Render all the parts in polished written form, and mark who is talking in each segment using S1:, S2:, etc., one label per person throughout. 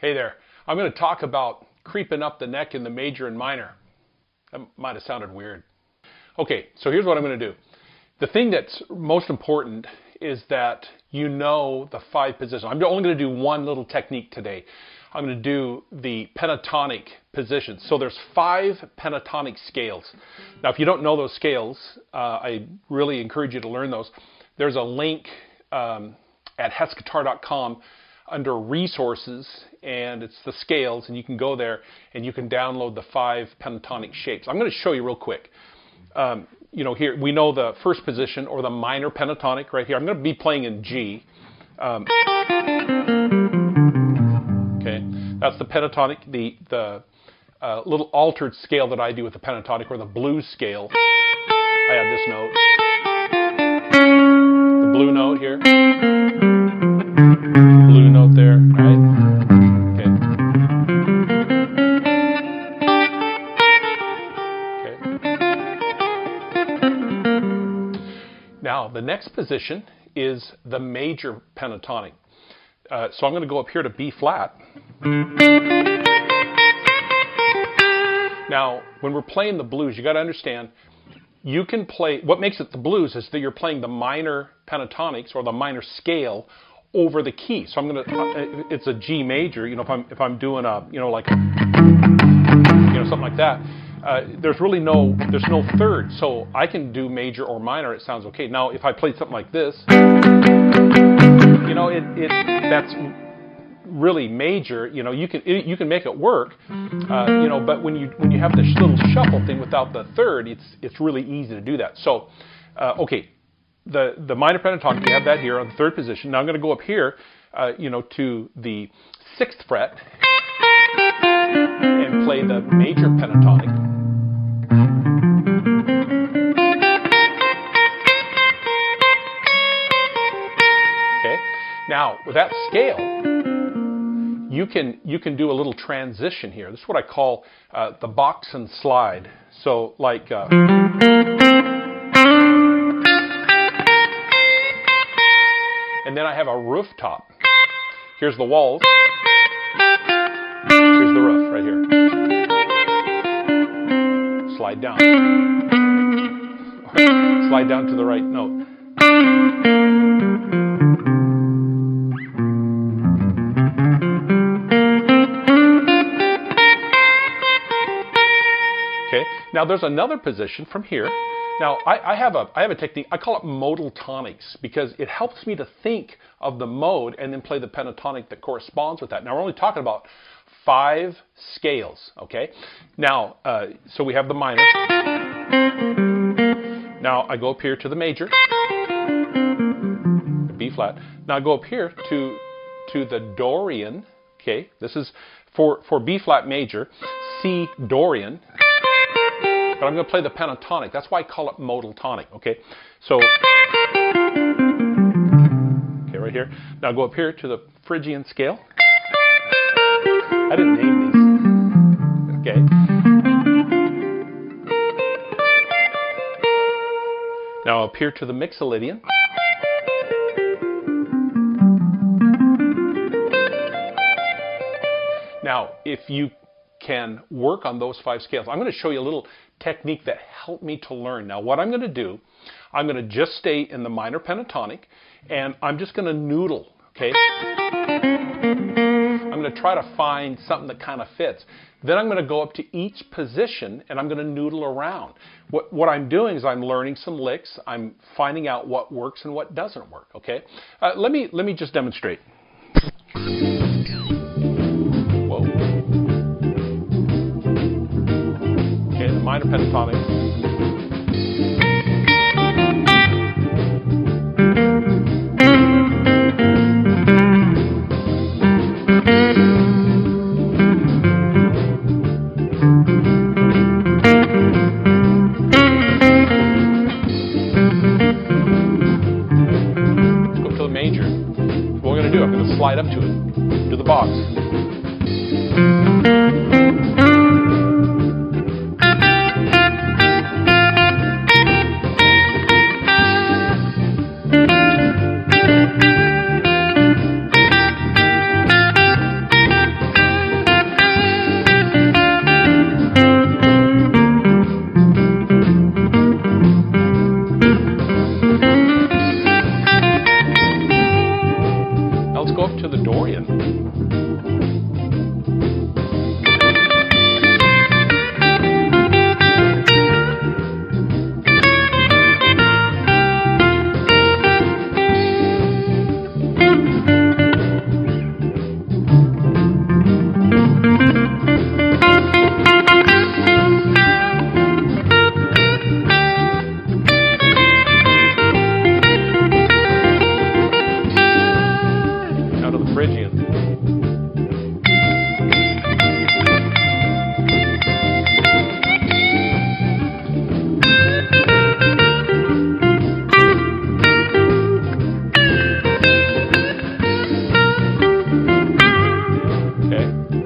S1: Hey there, I'm going to talk about creeping up the neck in the major and minor. That might have sounded weird. Okay, so here's what I'm going to do. The thing that's most important is that you know the 5 positions. I'm only going to do one little technique today. I'm going to do the pentatonic positions. So there's 5 pentatonic scales. Now if you don't know those scales, I really encourage you to learn those. There's a link at hessguitar.com under resources, and it's the scales, and you can go there and you can download the 5 pentatonic shapes. I'm going to show you real quick. Here we know the first position, or the minor pentatonic right here. I'm going to be playing in G. Okay, that's the pentatonic, the little altered scale that I do with the pentatonic, or the blues scale. I have this note, the blue note here. Blue note there, right? Okay. Okay. Now, the next position is the major pentatonic. So I'm going to go up here to B flat. Now, when we're playing the blues, you got to understand, you can play, what makes it the blues is that you're playing the minor pentatonics, or the minor scale, over the key. So I'm going to, it's a G major, if I'm doing a, like, something like that, there's no third. So I can do major or minor, it sounds okay. Now, if I played something like this, that's really major, you can make it work, but when you have this little shuffle thing without the third, it's really easy to do that. So, okay. The minor pentatonic, we have that here on the 3rd position. Now I'm going to go up here, to the 6th fret and play the major pentatonic. Okay. Now with that scale, you can do a little transition here. This is what I call the box and slide. So like. And then I have a rooftop. Here's the walls. Here's the roof right here. Slide down. Slide down to the right note. Okay. Now there's another position from here. Now, I have a technique, I call it modal tonics, because it helps me to think of the mode and then play the pentatonic that corresponds with that. Now, we're only talking about 5 scales, okay? Now, so we have the minor. Now, I go up here to the major, the B flat. Now, I go up here to the Dorian, okay? This is for B flat major, C Dorian. But I'm going to play the pentatonic. That's why I call it modal tonic, okay? So, okay, right here. Now go up here to the Phrygian scale. I didn't name these. Okay. Now up here to the Mixolydian. Now, if you can work on those 5 scales, I'm going to show you a little technique that helped me to learn. Now what I'm going to do, I'm going to just stay in the minor pentatonic, and I'm just going to noodle, okay? I'm going to try to find something that kind of fits. Then I'm going to go up to each position and I'm going to noodle around. What I'm doing is I'm learning some licks, I'm finding out what works and what doesn't work, okay? Let me just demonstrate. Minor pentatonic. Go to the major. What we're going to do, I'm going to slide up to it, to the box.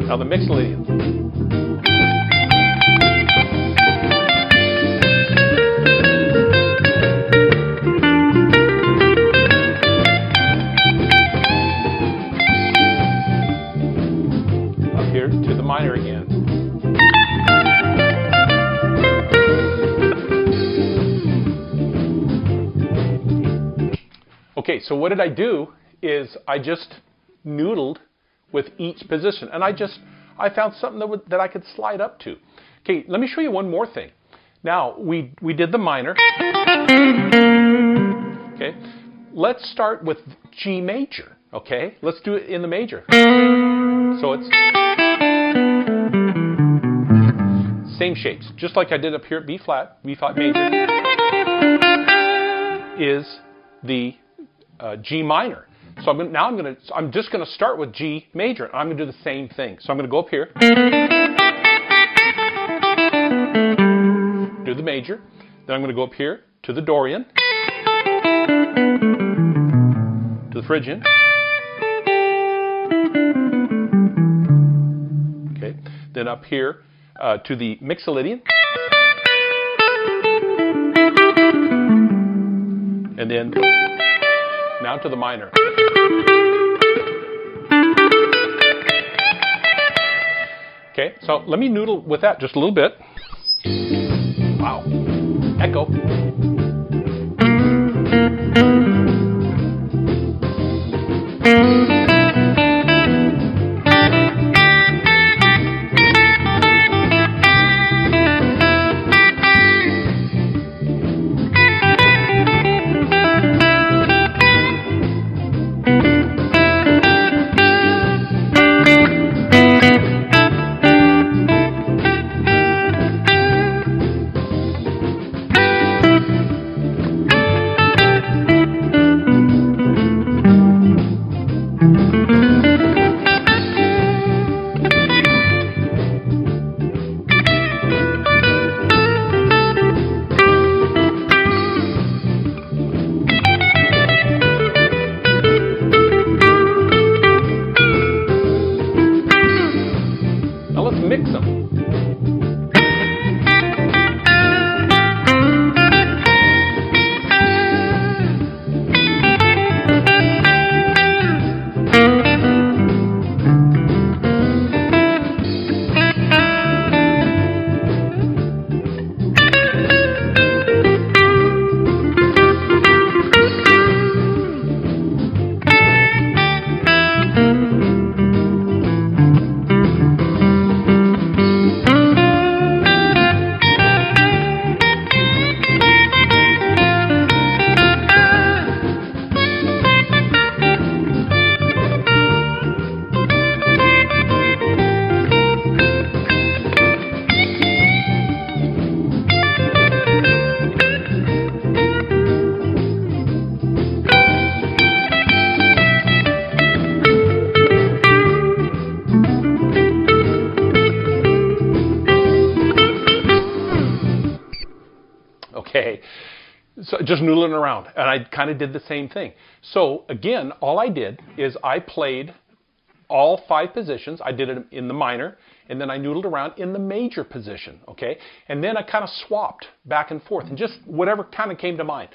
S1: Now the mixolydian. Up here to the minor again. Okay, so what did I do is I just noodled with each position, and I found something that I could slide up to. Okay, let me show you one more thing. Now we did the minor. Okay, let's start with G major. Okay, let's do it in the major. So it's same shapes, just like I did up here at B flat major is the G minor. So I'm just going to start with G major, and I'm going to do the same thing. So I'm going to go up here, do the major, then I'm going to go up here to the Dorian, to the Phrygian, okay, then up here to the Mixolydian, and then now to the minor. Okay, so let me noodle with that just a little bit. Wow. Echo. Mix them. Okay, so just noodling around, and I kind of did the same thing. So again, all I did is I played all 5 positions. I did it in the minor, and then I noodled around in the major position, okay? And then I kind of swapped back and forth, and just whatever kind of came to mind.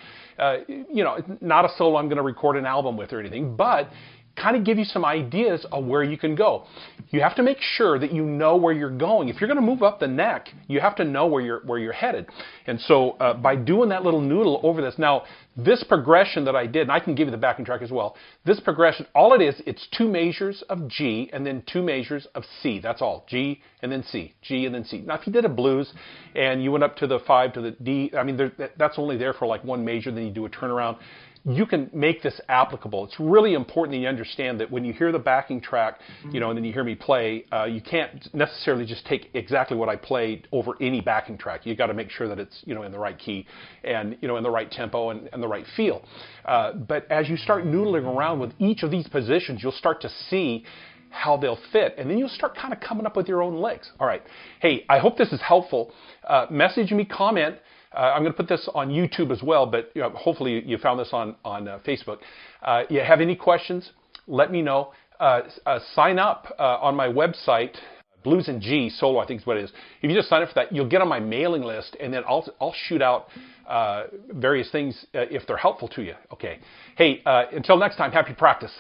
S1: You know, not a solo I'm going to record an album with or anything, but kind of give you some ideas of where you can go. You have to make sure that you know where you're going. If you're going to move up the neck, you have to know where you're headed. And so by doing that little noodle over this, now this progression that I did, and I can give you the backing track as well, this progression, all it is, it's 2 measures of G and then 2 measures of C. That's all. G and then C. G and then C. Now if you did a blues and you went up to the 5 to the D, I mean, that's only there for like 1 measure, then you do a turnaround. You can make this applicable. It's really important that you understand that when you hear the backing track, you know, and then you hear me play, you can't necessarily just take exactly what I played over any backing track. You got to make sure that it's, you know, in the right key and, you know, in the right tempo and the right feel. But as you start noodling around with each of these positions, you'll start to see how they'll fit, and then you'll start kind of coming up with your own licks. All right. Hey, I hope this is helpful. Message me, comment. I'm going to put this on YouTube as well, but you know, hopefully you found this on Facebook. You have any questions, let me know. sign up on my website, Blues and G Solo, I think is what it is. If you just sign up for that, you'll get on my mailing list, and then I'll shoot out various things if they're helpful to you. Okay. Hey, until next time, happy practice.